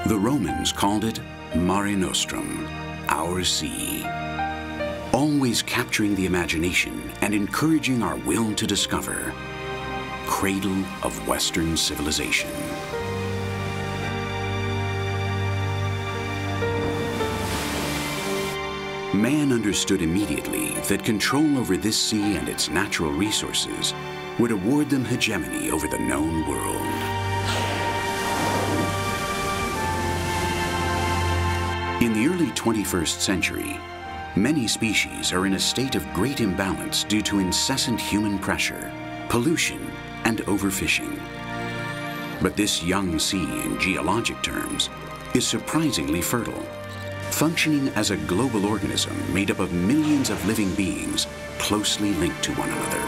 The Romans called it Mare Nostrum, our sea. Always capturing the imagination and encouraging our will to discover. Cradle of Western civilization. Man understood immediately that control over this sea and its natural resources would award them hegemony over the known world. In the early 21st century, many species are in a state of great imbalance due to incessant human pressure, pollution, and overfishing. But this young sea, in geologic terms, is surprisingly fertile, functioning as a global organism made up of millions of living beings closely linked to one another.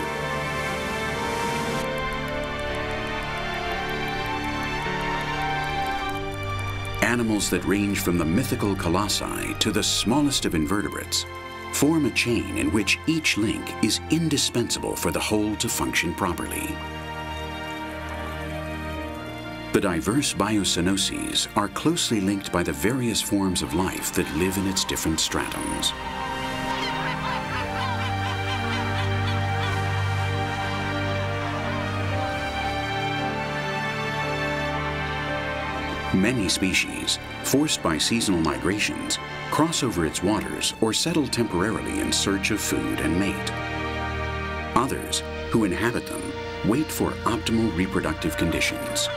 Animals that range from the mythical colossi to the smallest of invertebrates form a chain in which each link is indispensable for the whole to function properly. The diverse biocenoses are closely linked by the various forms of life that live in its different stratums. Many species, forced by seasonal migrations, cross over its waters or settle temporarily in search of food and mate. Others, who inhabit them, wait for optimal reproductive conditions.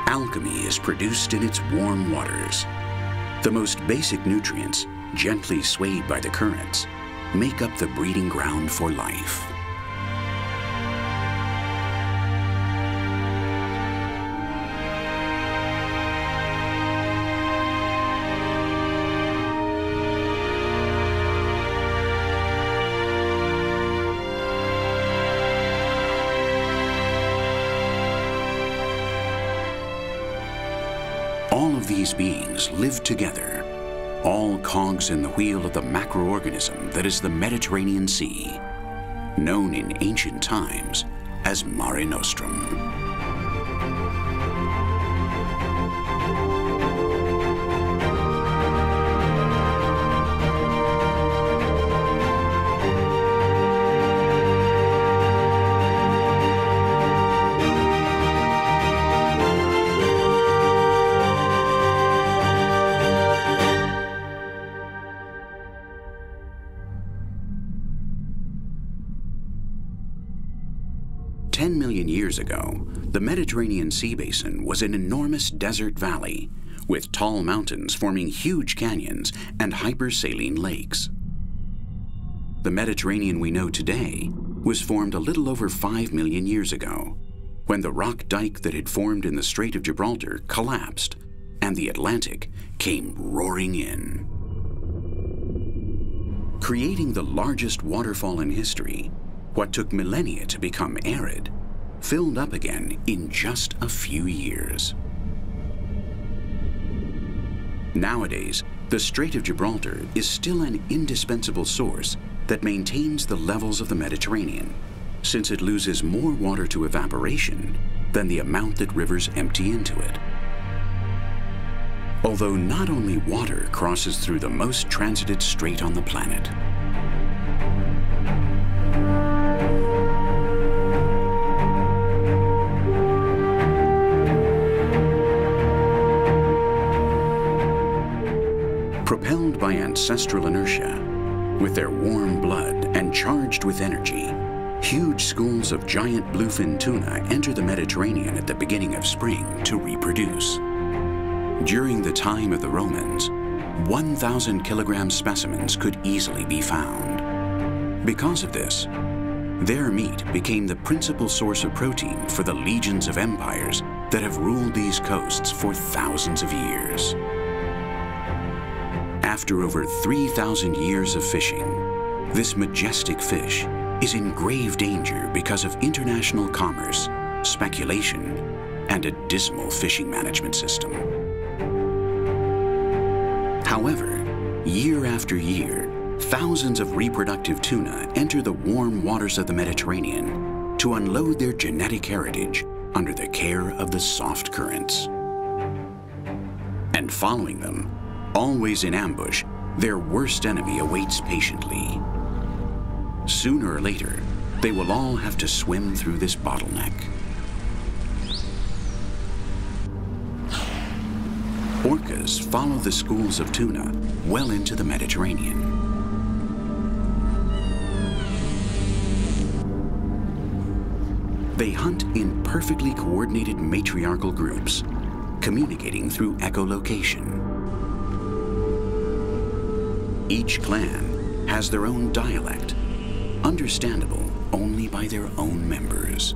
Alchemy is produced in its warm waters. The most basic nutrients, gently swayed by the currents, make up the breeding ground for life. All of these beings live together, all cogs in the wheel of the macroorganism that is the Mediterranean Sea, known in ancient times as Mare Nostrum. Years ago, the Mediterranean Sea Basin was an enormous desert valley with tall mountains forming huge canyons and hypersaline lakes. The Mediterranean we know today was formed a little over 5 million years ago, when the rock dike that had formed in the Strait of Gibraltar collapsed and the Atlantic came roaring in. Creating the largest waterfall in history, what took millennia to become arid, filled up again in just a few years. Nowadays, the Strait of Gibraltar is still an indispensable source that maintains the levels of the Mediterranean, since it loses more water to evaporation than the amount that rivers empty into it. Although not only water crosses through the most transited strait on the planet. Propelled by ancestral inertia, with their warm blood and charged with energy, huge schools of giant bluefin tuna enter the Mediterranean at the beginning of spring to reproduce. During the time of the Romans, 1,000 kilogram specimens could easily be found. Because of this, their meat became the principal source of protein for the legions of empires that have ruled these coasts for thousands of years. After over 3,000 years of fishing, this majestic fish is in grave danger because of international commerce, speculation, and a dismal fishing management system. However, year after year, thousands of reproductive tuna enter the warm waters of the Mediterranean to unload their genetic heritage under the care of the soft currents. And following them, always in ambush, their worst enemy awaits patiently. Sooner or later, they will all have to swim through this bottleneck. Orcas follow the schools of tuna well into the Mediterranean. They hunt in perfectly coordinated matriarchal groups, communicating through echolocation. Each clan has their own dialect, understandable only by their own members.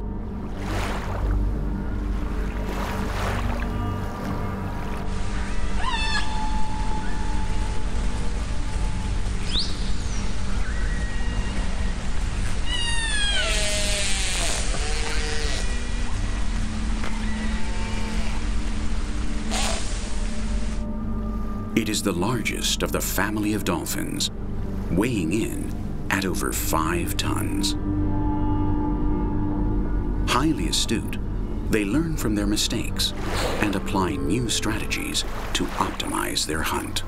It is the largest of the family of dolphins, weighing in at over 5 tons. Highly astute, they learn from their mistakes and apply new strategies to optimize their hunt.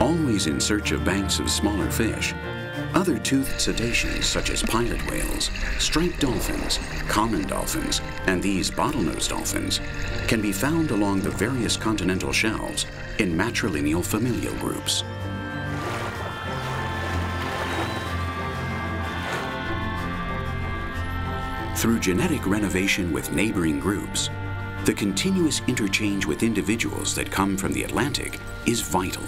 Always in search of banks of smaller fish, other toothed cetaceans such as pilot whales, striped dolphins, common dolphins, and these bottlenose dolphins can be found along the various continental shelves in matrilineal familial groups. Through genetic renovation with neighboring groups, the continuous interchange with individuals that come from the Atlantic is vital,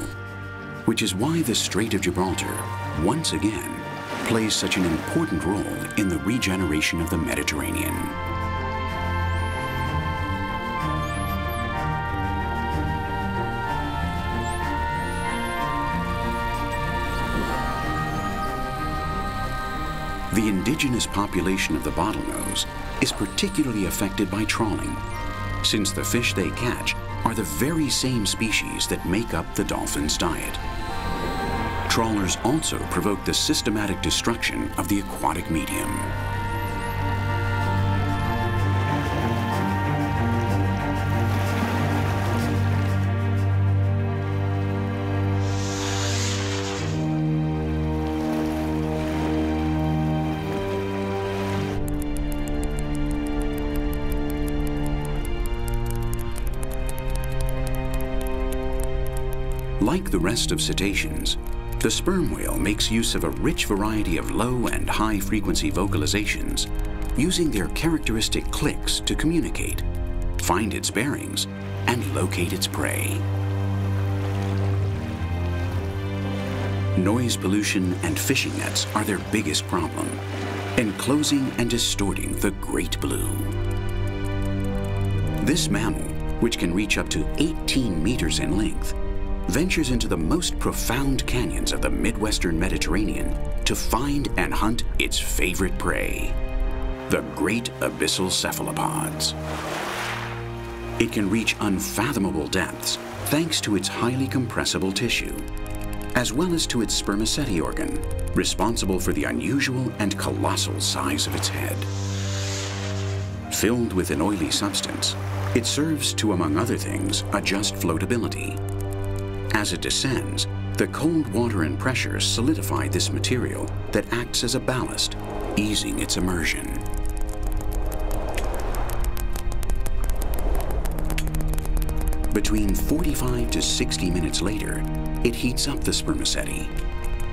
which is why the Strait of Gibraltar, once again, plays such an important role in the regeneration of the Mediterranean. The indigenous population of the bottlenose is particularly affected by trawling, since the fish they catch are the very same species that make up the dolphin's diet. Trawlers also provoke the systematic destruction of the aquatic medium. Like the rest of cetaceans, the sperm whale makes use of a rich variety of low and high frequency vocalizations, using their characteristic clicks to communicate, find its bearings, and locate its prey. Noise pollution and fishing nets are their biggest problem, enclosing and distorting the great blue. This mammal, which can reach up to 18 meters in length, ventures into the most profound canyons of the Midwestern Mediterranean to find and hunt its favorite prey, the great abyssal cephalopods. It can reach unfathomable depths thanks to its highly compressible tissue, as well as to its spermaceti organ, responsible for the unusual and colossal size of its head. Filled with an oily substance, it serves to, among other things, adjust floatability. As it descends, the cold water and pressure solidify this material that acts as a ballast, easing its immersion. Between 45 to 60 minutes later, it heats up the spermaceti,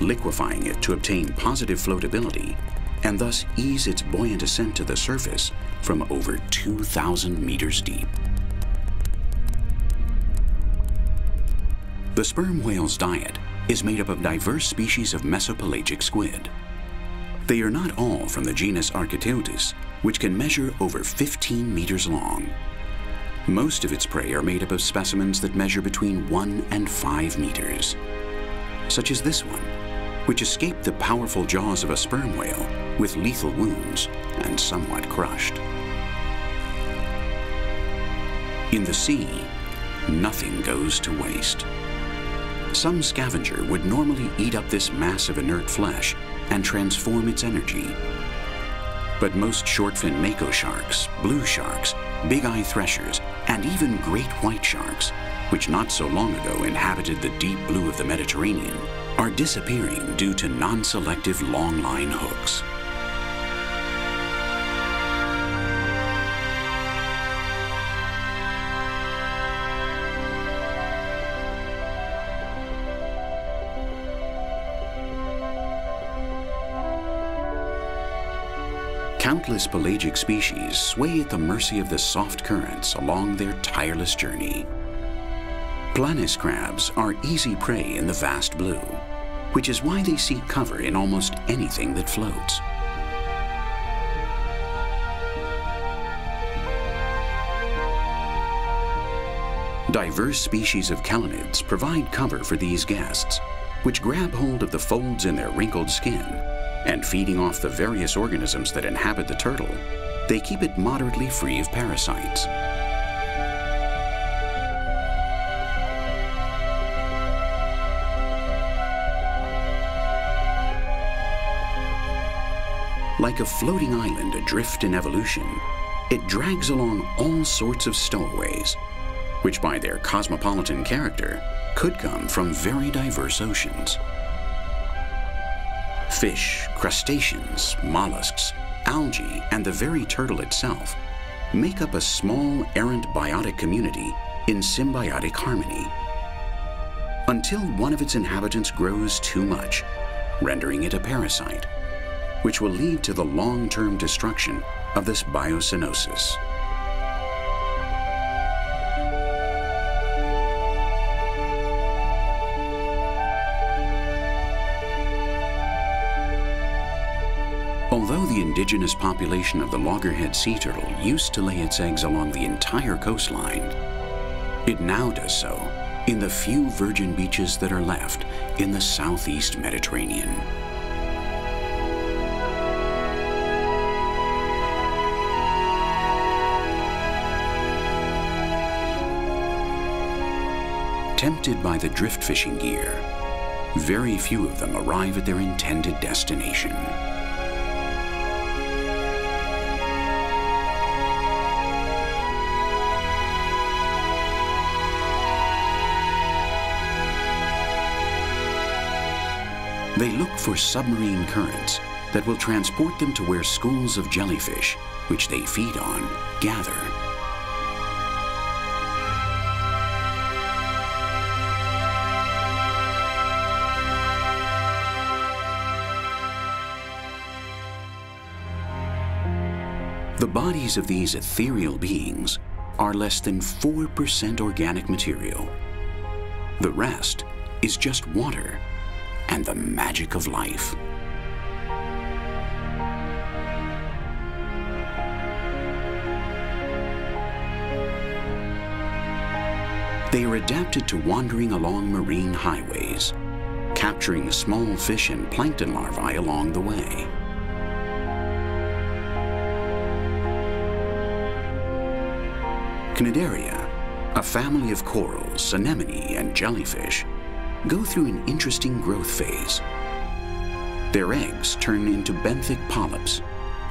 liquefying it to obtain positive floatability and thus ease its buoyant ascent to the surface from over 2,000 meters deep. The sperm whale's diet is made up of diverse species of mesopelagic squid. They are not all from the genus Archaeoteuthis, which can measure over 15 meters long. Most of its prey are made up of specimens that measure between 1 and 5 meters, such as this one, which escaped the powerful jaws of a sperm whale with lethal wounds and somewhat crushed. In the sea, nothing goes to waste. Some scavenger would normally eat up this mass of inert flesh and transform its energy. But most short-fin mako sharks, blue sharks, big-eye threshers, and even great white sharks, which not so long ago inhabited the deep blue of the Mediterranean, are disappearing due to non-selective long-line hooks. Countless pelagic species sway at the mercy of the soft currents along their tireless journey. Planis crabs are easy prey in the vast blue, which is why they seek cover in almost anything that floats. Diverse species of chelonids provide cover for these guests, which grab hold of the folds in their wrinkled skin, and feeding off the various organisms that inhabit the turtle, they keep it moderately free of parasites. Like a floating island adrift in evolution, it drags along all sorts of stowaways, which by their cosmopolitan character could come from very diverse oceans. Fish, crustaceans, mollusks, algae, and the very turtle itself make up a small, errant biotic community in symbiotic harmony, until one of its inhabitants grows too much, rendering it a parasite, which will lead to the long-term destruction of this biosynosis. Although the indigenous population of the loggerhead sea turtle used to lay its eggs along the entire coastline, it now does so in the few virgin beaches that are left in the southeast Mediterranean. Tempted by the drift fishing gear, very few of them arrive at their intended destination. They look for submarine currents that will transport them to where schools of jellyfish, which they feed on, gather. The bodies of these ethereal beings are less than 4% organic material. The rest is just water and the magic of life. They are adapted to wandering along marine highways, capturing small fish and plankton larvae along the way. Cnidaria, a family of corals, anemone, and jellyfish, go through an interesting growth phase. Their eggs turn into benthic polyps,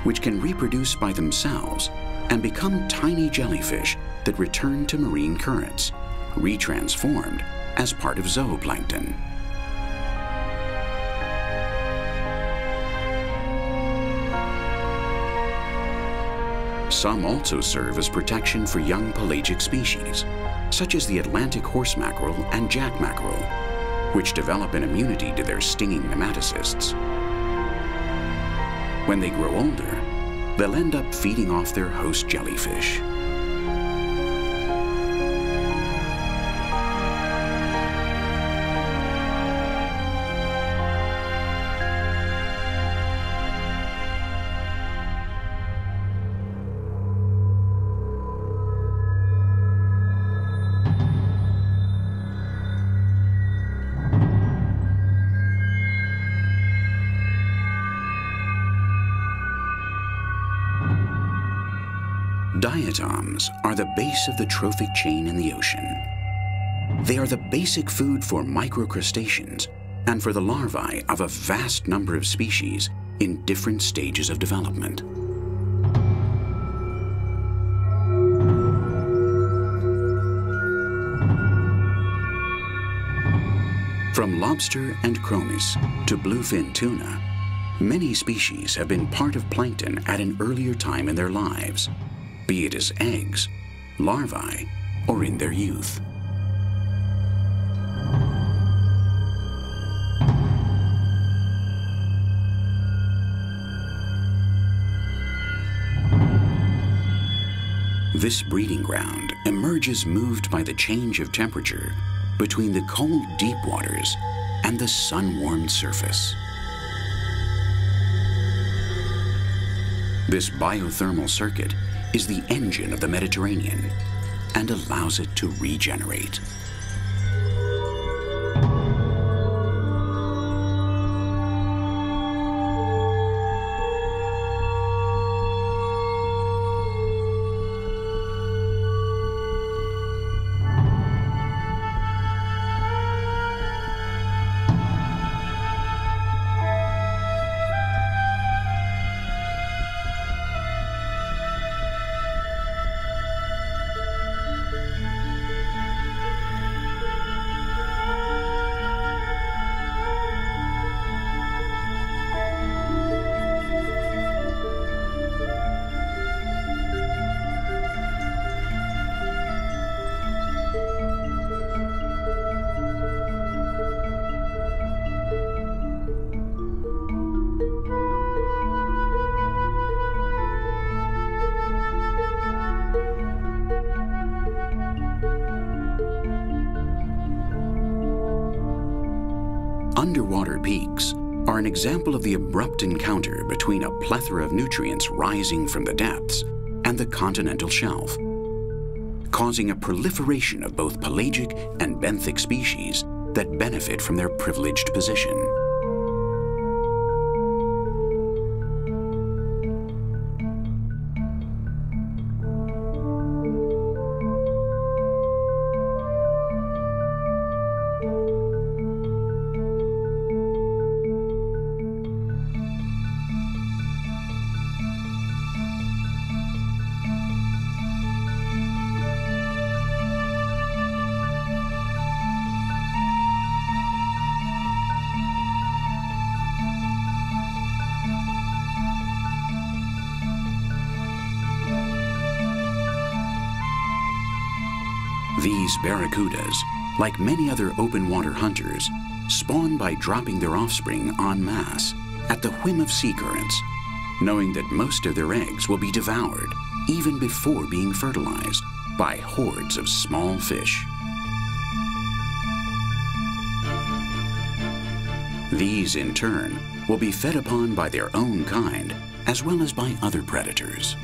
which can reproduce by themselves and become tiny jellyfish that return to marine currents, retransformed as part of zooplankton. Some also serve as protection for young pelagic species, such as the Atlantic horse mackerel and jack mackerel, which develop an immunity to their stinging nematocysts. When they grow older, they'll end up feeding off their host jellyfish. Diatoms are the base of the trophic chain in the ocean. They are the basic food for microcrustaceans and for the larvae of a vast number of species in different stages of development. From lobster and chromis to bluefin tuna, many species have been part of plankton at an earlier time in their lives, be it as eggs, larvae, or in their youth. This breeding ground emerges moved by the change of temperature between the cold deep waters and the sun-warmed surface. This biothermal circuit is the engine of the Mediterranean and allows it to regenerate. Underwater peaks are an example of the abrupt encounter between a plethora of nutrients rising from the depths and the continental shelf, causing a proliferation of both pelagic and benthic species that benefit from their privileged position. These barracudas, like many other open water hunters, spawn by dropping their offspring en masse at the whim of sea currents, knowing that most of their eggs will be devoured even before being fertilized by hordes of small fish. These, in turn, will be fed upon by their own kind as well as by other predators.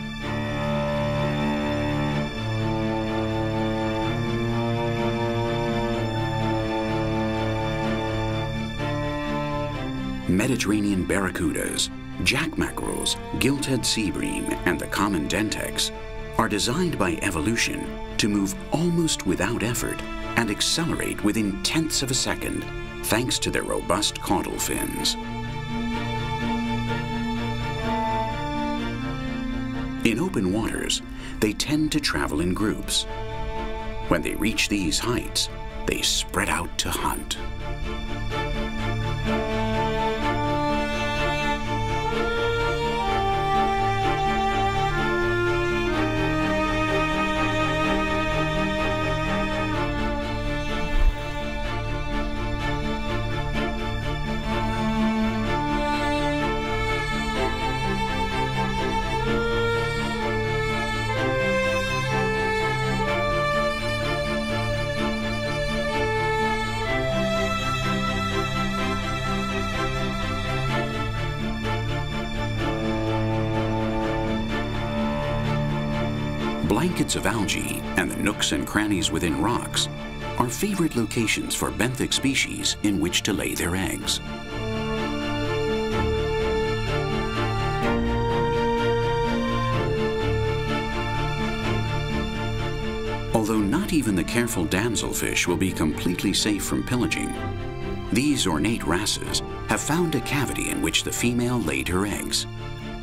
Mediterranean barracudas, jack mackerels, gilt-head sea bream, and the common dentex are designed by evolution to move almost without effort and accelerate within tenths of a second thanks to their robust caudal fins. In open waters, they tend to travel in groups. When they reach these heights, they spread out to hunt. Blankets of algae and the nooks and crannies within rocks are favorite locations for benthic species in which to lay their eggs. Although not even the careful damselfish will be completely safe from pillaging, these ornate wrasses have found a cavity in which the female laid her eggs,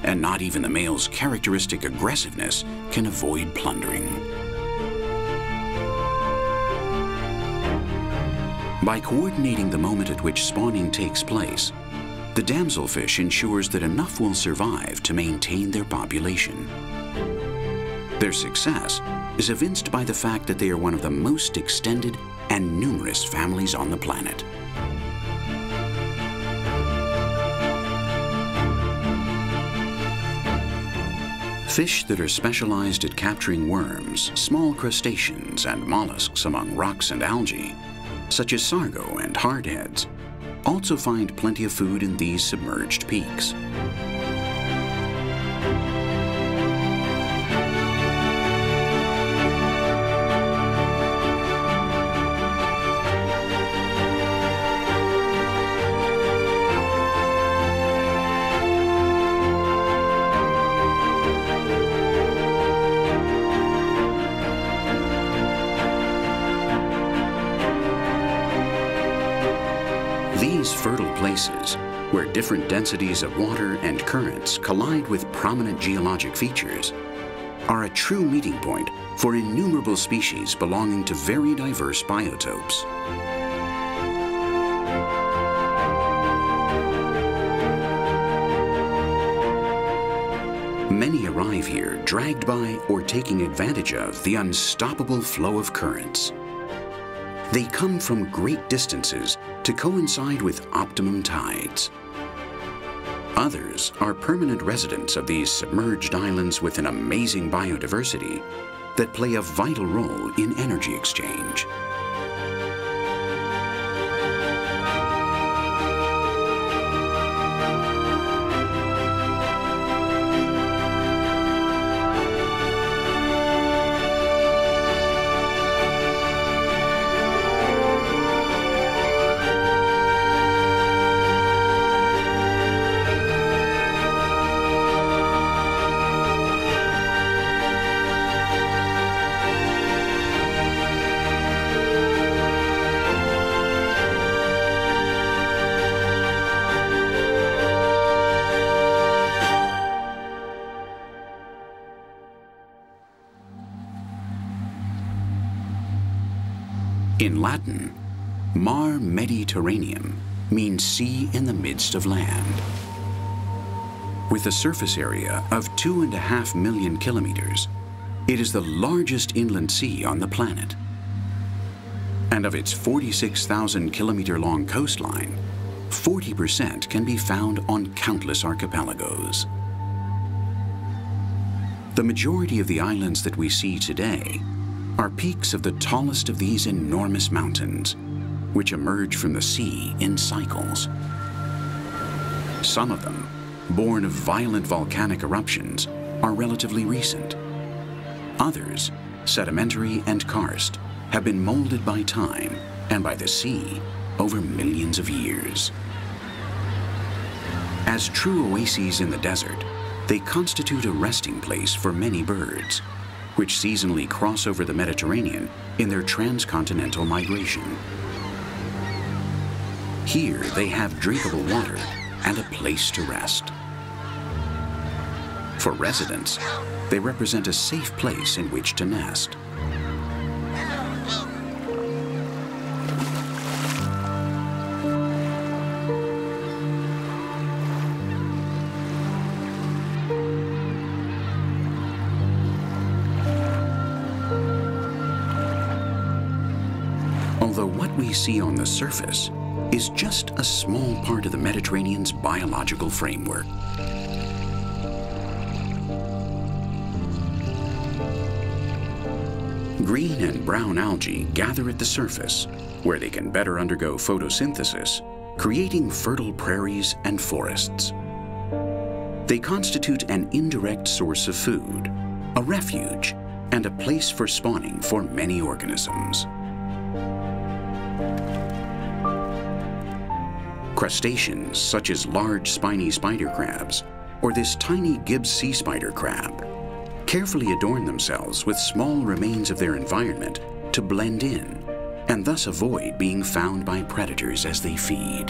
and not even the male's characteristic aggressiveness can avoid plundering. By coordinating the moment at which spawning takes place, the damselfish ensures that enough will survive to maintain their population. Their success is evinced by the fact that they are one of the most extended and numerous families on the planet. Fish that are specialized at capturing worms, small crustaceans, and mollusks among rocks and algae, such as sargo and hardheads, also find plenty of food in these submerged peaks. These fertile places, where different densities of water and currents collide with prominent geologic features, are a true meeting point for innumerable species belonging to very diverse biotopes. Many arrive here dragged by or taking advantage of the unstoppable flow of currents. They come from great distances to coincide with optimum tides. Others are permanent residents of these submerged islands with an amazing biodiversity that play a vital role in energy exchange. In Latin, Mare Mediterraneum means sea in the midst of land. With a surface area of 2.5 million kilometers, it is the largest inland sea on the planet. And of its 46,000 kilometer long coastline, 40% can be found on countless archipelagos. The majority of the islands that we see today are peaks of the tallest of these enormous mountains, which emerge from the sea in cycles. Some of them, born of violent volcanic eruptions, are relatively recent. Others, sedimentary and karst, have been molded by time and by the sea over millions of years. As true oases in the desert, they constitute a resting place for many birds, which seasonally cross over the Mediterranean in their transcontinental migration. Here they have drinkable water and a place to rest. For residents, they represent a safe place in which to nest. Although what we see on the surface is just a small part of the Mediterranean's biological framework. Green and brown algae gather at the surface, where they can better undergo photosynthesis, creating fertile prairies and forests. They constitute an indirect source of food, a refuge, and a place for spawning for many organisms. Crustaceans such as large spiny spider crabs or this tiny Gibbs sea spider crab carefully adorn themselves with small remains of their environment to blend in, and thus avoid being found by predators as they feed.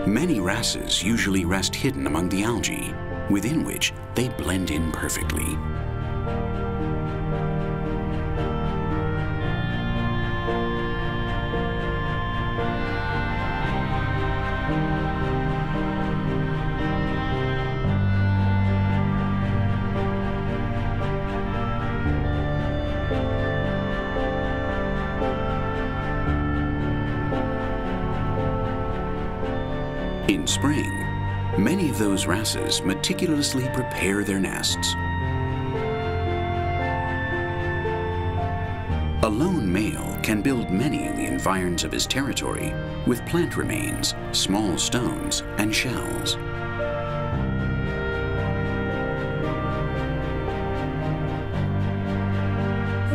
Many wrasses usually rest hidden among the algae, within which they blend in perfectly. In spring, many of those wrasses meticulously prepare their nests. A lone male can build many in the environs of his territory with plant remains, small stones, and shells.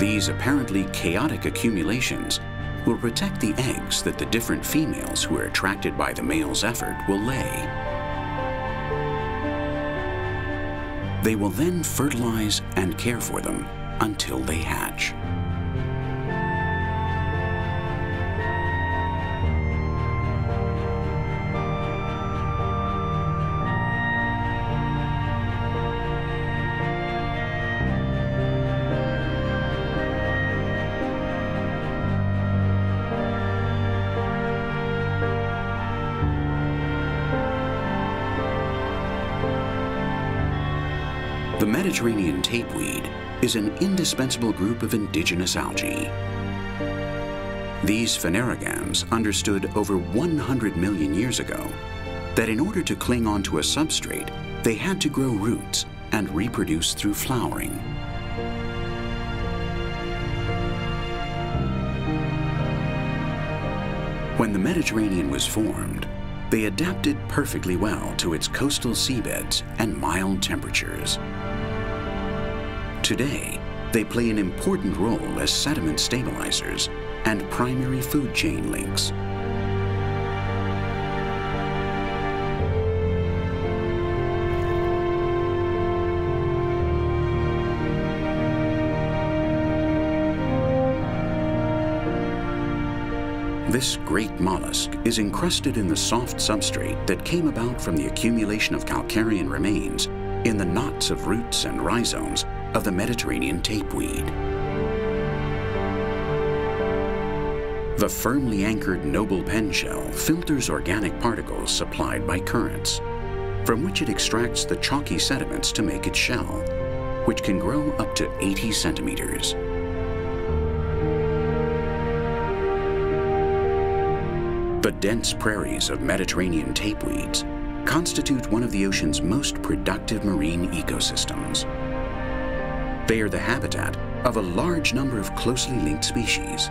These apparently chaotic accumulations will protect the eggs that the different females who are attracted by the male's effort will lay. They will then fertilize and care for them until they hatch. The Mediterranean tapeweed is an indispensable group of indigenous algae. These phanerogams understood over 100 million years ago that in order to cling onto a substrate, they had to grow roots and reproduce through flowering. When the Mediterranean was formed, they adapted perfectly well to its coastal seabeds and mild temperatures. Today, they play an important role as sediment stabilizers and primary food chain links. This great mollusk is encrusted in the soft substrate that came about from the accumulation of calcarean remains in the knots of roots and rhizomes of the Mediterranean tapeweed. The firmly anchored noble pen shell filters organic particles supplied by currents, from which it extracts the chalky sediments to make its shell, which can grow up to 80 centimeters. The dense prairies of Mediterranean tapeweeds constitute one of the ocean's most productive marine ecosystems. They are the habitat of a large number of closely linked species,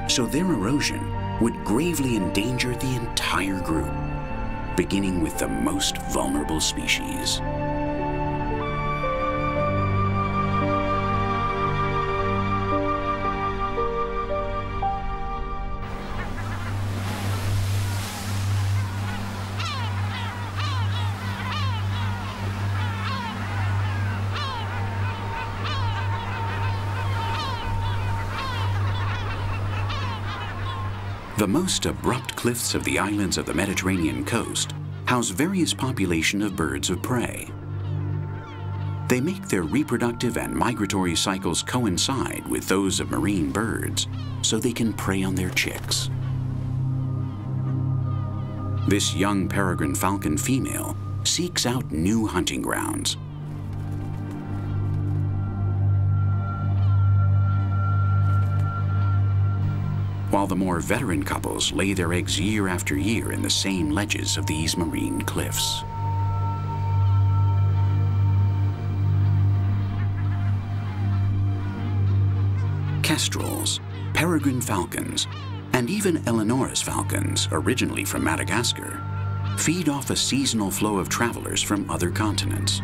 so their erosion would gravely endanger the entire group, beginning with the most vulnerable species. The most abrupt cliffs of the islands of the Mediterranean coast house various populations of birds of prey. They make their reproductive and migratory cycles coincide with those of marine birds so they can prey on their chicks. This young peregrine falcon female seeks out new hunting grounds. While the more veteran couples lay their eggs year after year in the same ledges of these marine cliffs. Kestrels, peregrine falcons, and even Eleonora's falcons, originally from Madagascar, feed off a seasonal flow of travelers from other continents.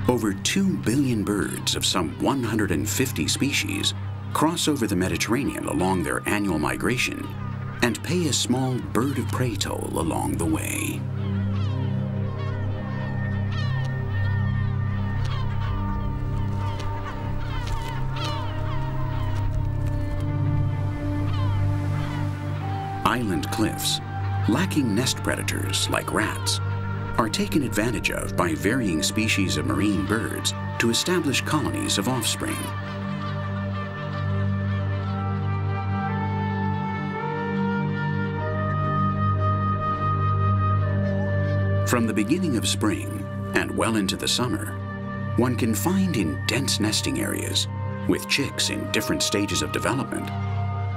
Over 2 billion birds of some 150 species cross over the Mediterranean along their annual migration and pay a small bird of prey toll along the way. Island cliffs, lacking nest predators like rats, are taken advantage of by varying species of marine birds to establish colonies of offspring. From the beginning of spring and well into the summer, one can find in dense nesting areas, with chicks in different stages of development,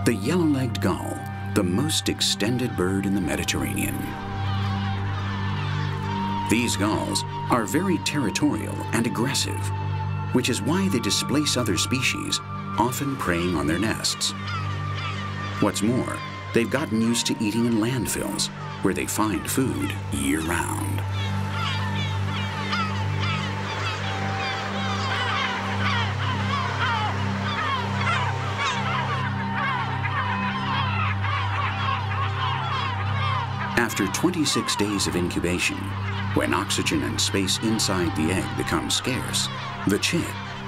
the yellow-legged gull, the most extended bird in the Mediterranean. These gulls are very territorial and aggressive, which is why they displace other species, often preying on their nests. What's more, they've gotten used to eating in landfills, where they find food year-round. After 26 days of incubation, when oxygen and space inside the egg becomes scarce, the chick,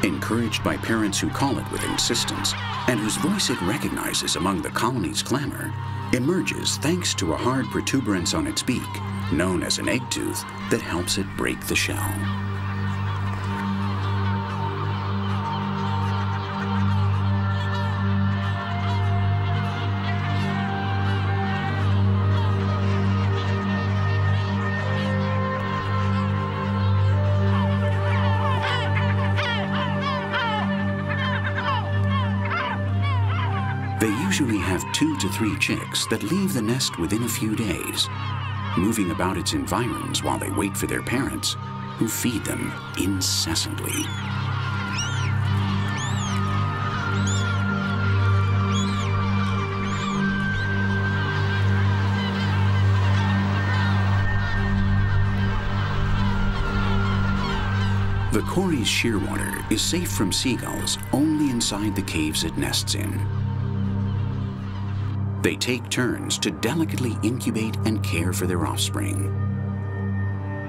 encouraged by parents who call it with insistence, and whose voice it recognizes among the colony's clamor, emerges thanks to a hard protuberance on its beak, known as an egg tooth, that helps it break the shell. They usually have 2 to 3 chicks that leave the nest within a few days, moving about its environs while they wait for their parents, who feed them incessantly. The Cory's shearwater is safe from seagulls only inside the caves it nests in. They take turns to delicately incubate and care for their offspring.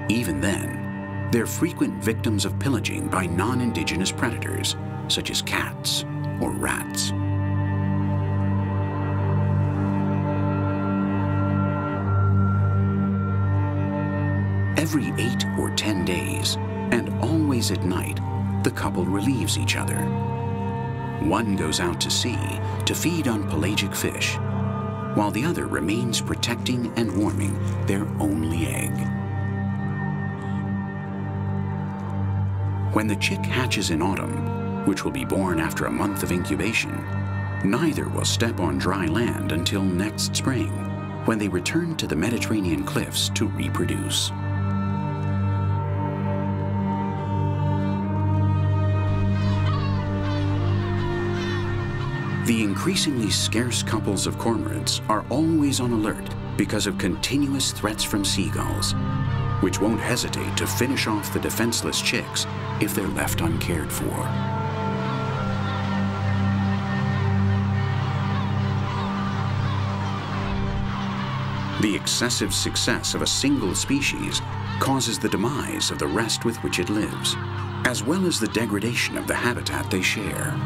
Even then, they're frequent victims of pillaging by non-indigenous predators, such as cats or rats. Every 8 or 10 days, and always at night, the couple relieves each other. One goes out to sea to feed on pelagic fish, while the other remains protecting and warming their only egg. When the chick hatches in autumn, which will be born after a month of incubation, neither will step on dry land until next spring, when they return to the Mediterranean cliffs to reproduce. The increasingly scarce couples of cormorants are always on alert because of continuous threats from seagulls, which won't hesitate to finish off the defenseless chicks if they're left uncared for. The excessive success of a single species causes the demise of the rest with which it lives, as well as the degradation of the habitat they share.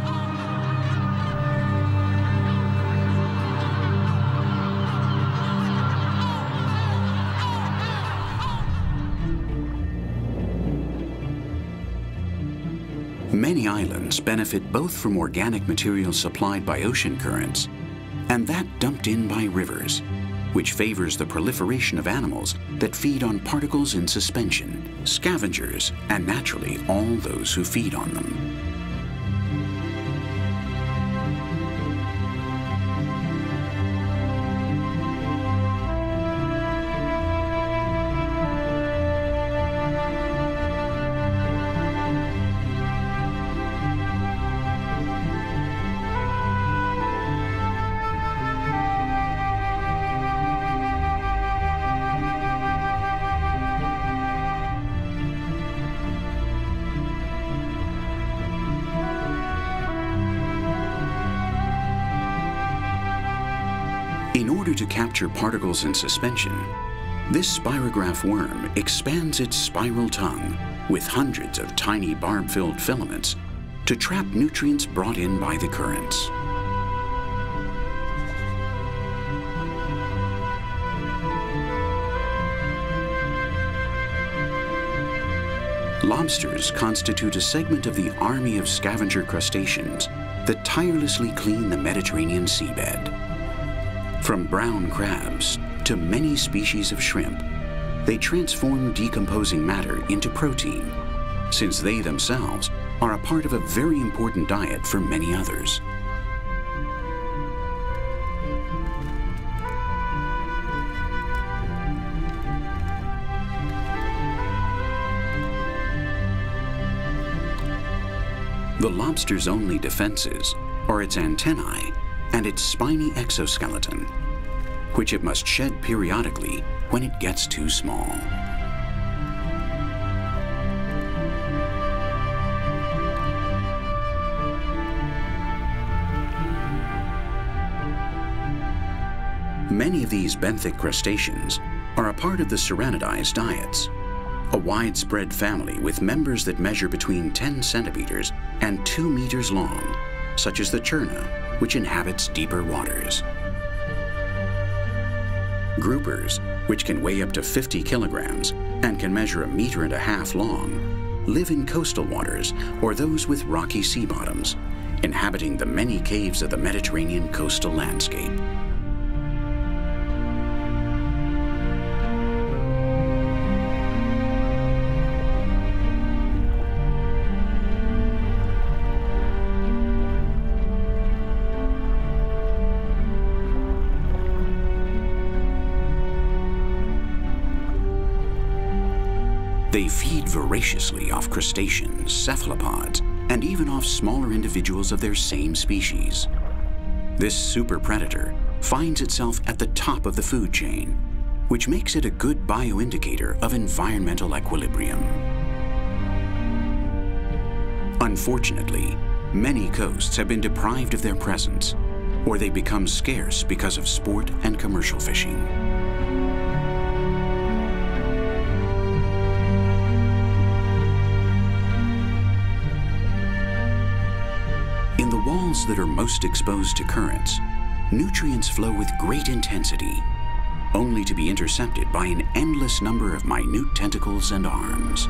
Many islands benefit both from organic material supplied by ocean currents and that dumped in by rivers, which favors the proliferation of animals that feed on particles in suspension, scavengers, and naturally all those who feed on them. In order to capture particles in suspension, this spirograph worm expands its spiral tongue with hundreds of tiny barb-filled filaments to trap nutrients brought in by the currents. Lobsters constitute a segment of the army of scavenger crustaceans that tirelessly clean the Mediterranean seabed. From brown crabs to many species of shrimp, they transform decomposing matter into protein, since they themselves are a part of a very important diet for many others. The lobster's only defenses are its antennae and its spiny exoskeleton, which it must shed periodically when it gets too small. Many of these benthic crustaceans are a part of the Serranidized diets, a widespread family with members that measure between 10 centimeters and 2 meters long, such as the cherna, which inhabits deeper waters. Groupers, which can weigh up to 50 kilograms and can measure 1.5 meters long, live in coastal waters or those with rocky sea bottoms, inhabiting the many caves of the Mediterranean coastal landscape. They feed voraciously off crustaceans, cephalopods, and even off smaller individuals of their same species. This super predator finds itself at the top of the food chain, which makes it a good bioindicator of environmental equilibrium. Unfortunately, many coasts have been deprived of their presence, or they become scarce because of sport and commercial fishing. In the walls that are most exposed to currents, nutrients flow with great intensity, only to be intercepted by an endless number of minute tentacles and arms.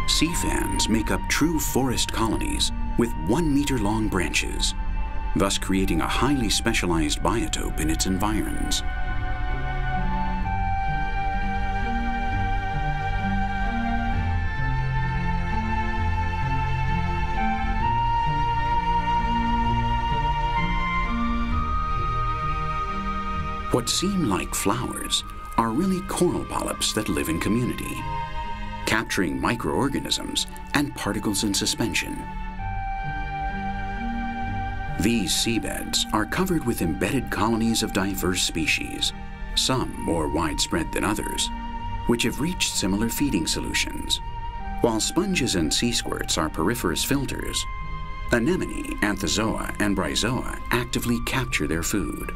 Sea fans make up true forest colonies with 1 meter long branches, thus creating a highly specialized biotope in its environs. What seem like flowers are really coral polyps that live in community, capturing microorganisms and particles in suspension. These seabeds are covered with embedded colonies of diverse species, some more widespread than others, which have reached similar feeding solutions. While sponges and sea squirts are poriferous filters, anemone, anthozoa, and bryozoa actively capture their food.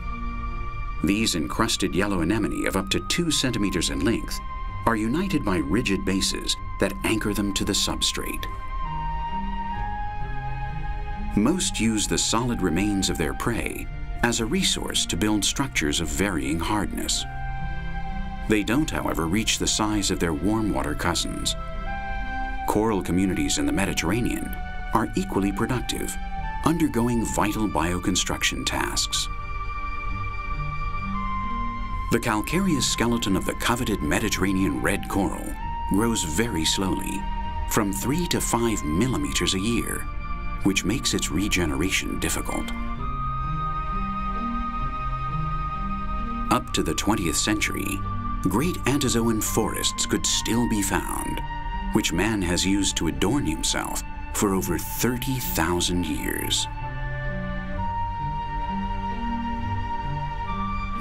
These encrusted yellow anemone of up to 2 centimeters in length are united by rigid bases that anchor them to the substrate. Most use the solid remains of their prey as a resource to build structures of varying hardness. They don't, however, reach the size of their warm water cousins. Coral communities in the Mediterranean are equally productive, undergoing vital bioconstruction tasks. The calcareous skeleton of the coveted Mediterranean red coral grows very slowly, from 3 to 5 millimeters a year, which makes its regeneration difficult. Up to the 20th century, great Anthozoan forests could still be found, which man has used to adorn himself for over 30,000 years.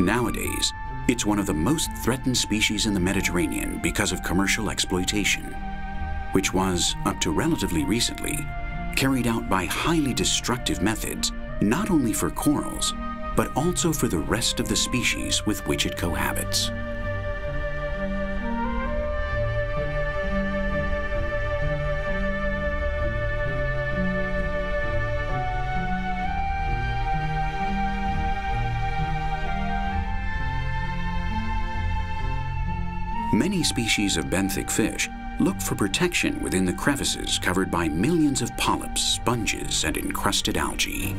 Nowadays, it's one of the most threatened species in the Mediterranean because of commercial exploitation, which was, up to relatively recently, carried out by highly destructive methods, not only for corals, but also for the rest of the species with which it cohabits. Many species of benthic fish look for protection within the crevices covered by millions of polyps, sponges, and encrusted algae.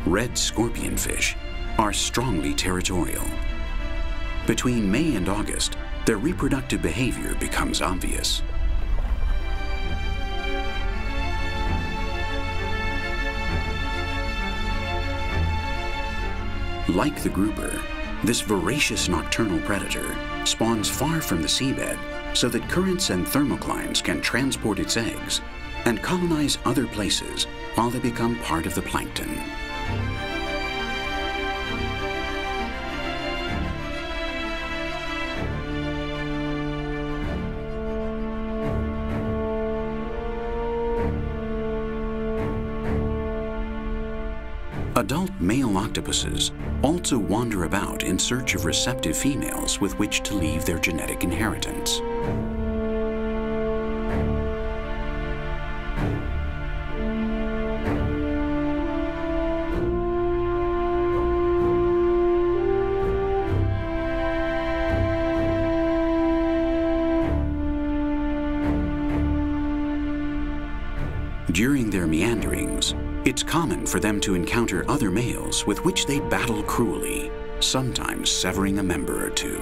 Red scorpionfish are strongly territorial. Between May and August, their reproductive behavior becomes obvious. Like the grouper, this voracious nocturnal predator spawns far from the seabed so that currents and thermoclines can transport its eggs and colonize other places while they become part of the plankton. Adult male octopuses also wander about in search of receptive females with which to leave their genetic inheritance. During their meanderings, it's common for them to encounter other males with which they battle cruelly, sometimes severing a member or two.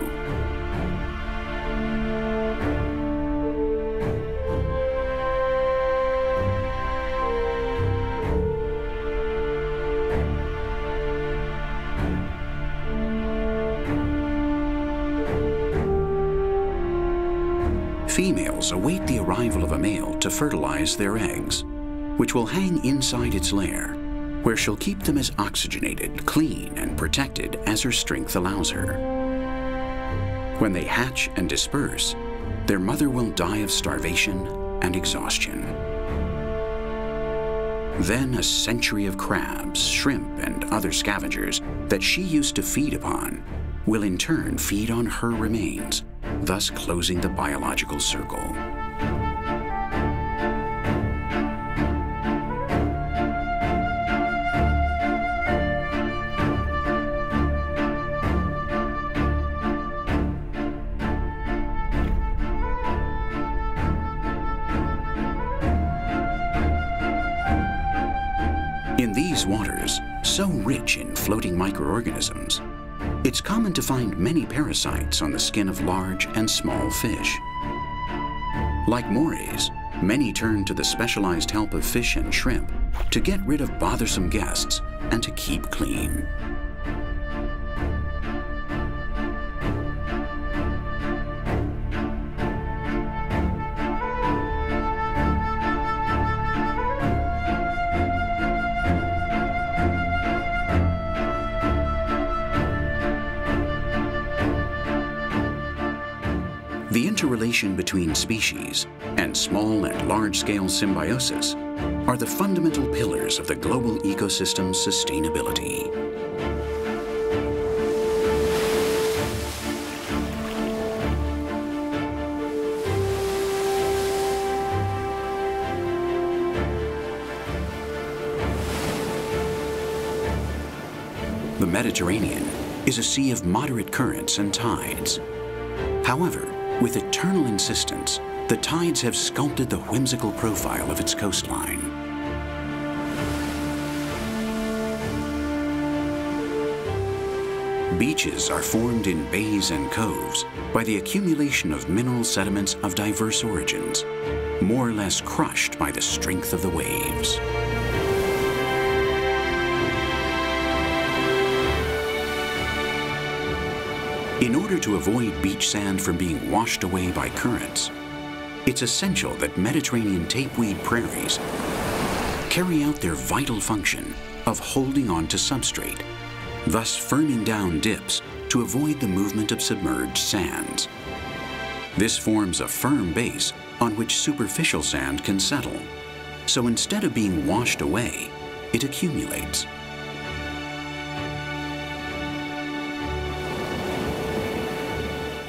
Females await the arrival of a male to fertilize their eggs, which will hang inside its lair, where she'll keep them as oxygenated, clean, and protected as her strength allows her. When they hatch and disperse, their mother will die of starvation and exhaustion. Then a century of crabs, shrimp, and other scavengers that she used to feed upon will in turn feed on her remains, thus closing the biological circle. In these waters, so rich in floating microorganisms, it's common to find many parasites on the skin of large and small fish. Like morays, many turn to the specialized help of fish and shrimp to get rid of bothersome guests and to keep clean. The interrelation between species and small and large-scale symbiosis are the fundamental pillars of the global ecosystem's sustainability. The Mediterranean is a sea of moderate currents and tides. However, with eternal insistence, the tides have sculpted the whimsical profile of its coastline. Beaches are formed in bays and coves by the accumulation of mineral sediments of diverse origins, more or less crushed by the strength of the waves. In order to avoid beach sand from being washed away by currents, it's essential that Mediterranean tapeweed prairies carry out their vital function of holding on to substrate, thus firming down dips to avoid the movement of submerged sands. This forms a firm base on which superficial sand can settle, so instead of being washed away, it accumulates.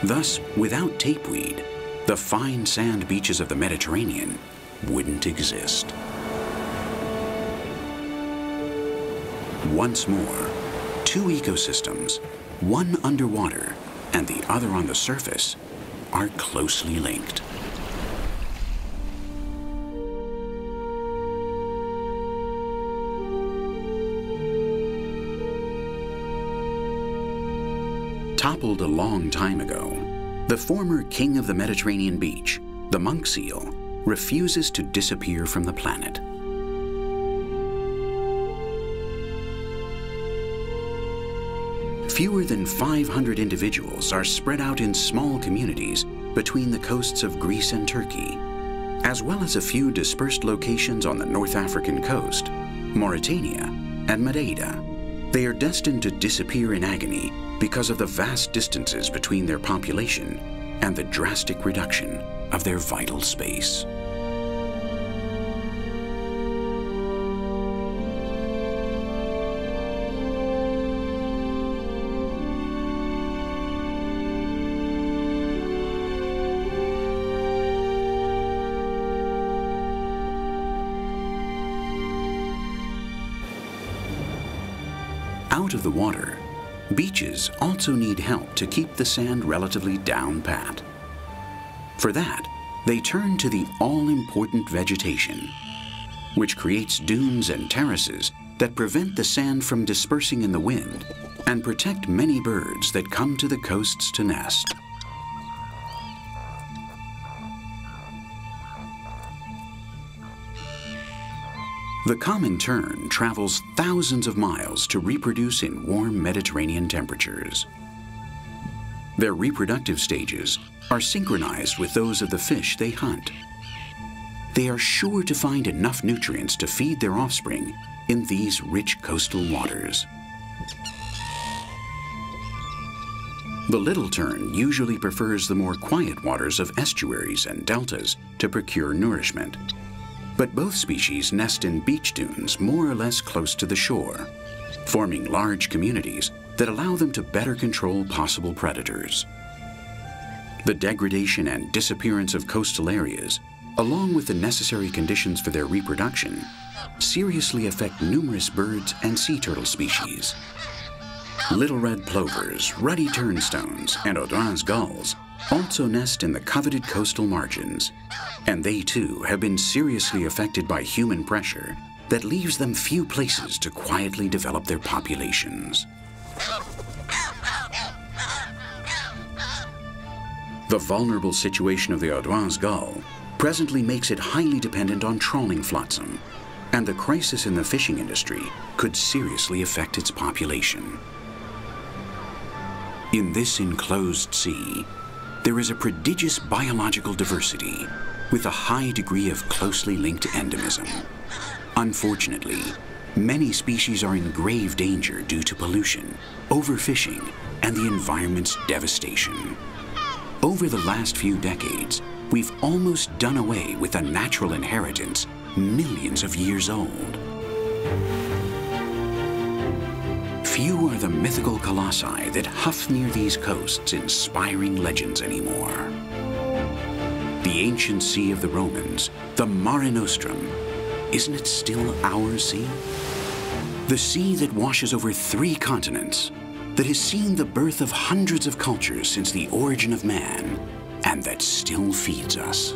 Thus, without tapeweed, the fine sand beaches of the Mediterranean wouldn't exist. Once more, two ecosystems, one underwater and the other on the surface, are closely linked. Toppled a long time ago, the former king of the Mediterranean beach, the monk seal, refuses to disappear from the planet. Fewer than 500 individuals are spread out in small communities between the coasts of Greece and Turkey, as well as a few dispersed locations on the North African coast, Mauritania, and Madeira. They are destined to disappear in agony because of the vast distances between their population and the drastic reduction of their vital space. Out of the water, beaches also need help to keep the sand relatively down pat. For that, they turn to the all-important vegetation, which creates dunes and terraces that prevent the sand from dispersing in the wind and protect many birds that come to the coasts to nest. The common tern travels thousands of miles to reproduce in warm Mediterranean temperatures. Their reproductive stages are synchronized with those of the fish they hunt. They are sure to find enough nutrients to feed their offspring in these rich coastal waters. The little tern usually prefers the more quiet waters of estuaries and deltas to procure nourishment. But both species nest in beach dunes more or less close to the shore, forming large communities that allow them to better control possible predators. The degradation and disappearance of coastal areas, along with the necessary conditions for their reproduction, seriously affect numerous birds and sea turtle species. Little red plovers, ruddy turnstones, and Audouin's gulls also nest in the coveted coastal margins, and they too have been seriously affected by human pressure that leaves them few places to quietly develop their populations. The vulnerable situation of the Audouin's gull presently makes it highly dependent on trawling flotsam, and the crisis in the fishing industry could seriously affect its population. In this enclosed sea, there is a prodigious biological diversity with a high degree of closely linked endemism. Unfortunately, many species are in grave danger due to pollution, overfishing, and the environment's devastation. Over the last few decades, we've almost done away with a natural inheritance millions of years old. Few are the mythical colossi that huff near these coasts inspiring legends anymore. The ancient sea of the Romans, the Mare Nostrum, isn't it still our sea? The sea that washes over 3 continents, that has seen the birth of hundreds of cultures since the origin of man, and that still feeds us.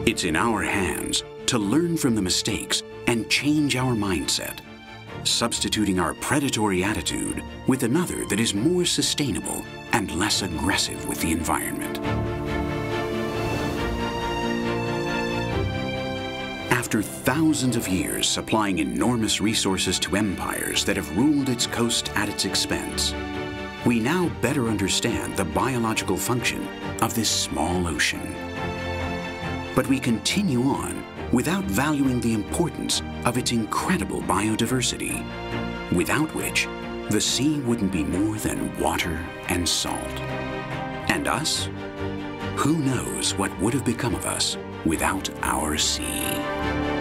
It's in our hands to learn from the mistakes and change our mindset, substituting our predatory attitude with another that is more sustainable and less aggressive with the environment. After After thousands of years supplying enormous resources to empires that have ruled its coast at its expense, we now better understand the biological function of this small ocean. But we continue on without valuing the importance of its incredible biodiversity, without which the sea wouldn't be more than water and salt. And us? Who knows what would have become of us without our sea?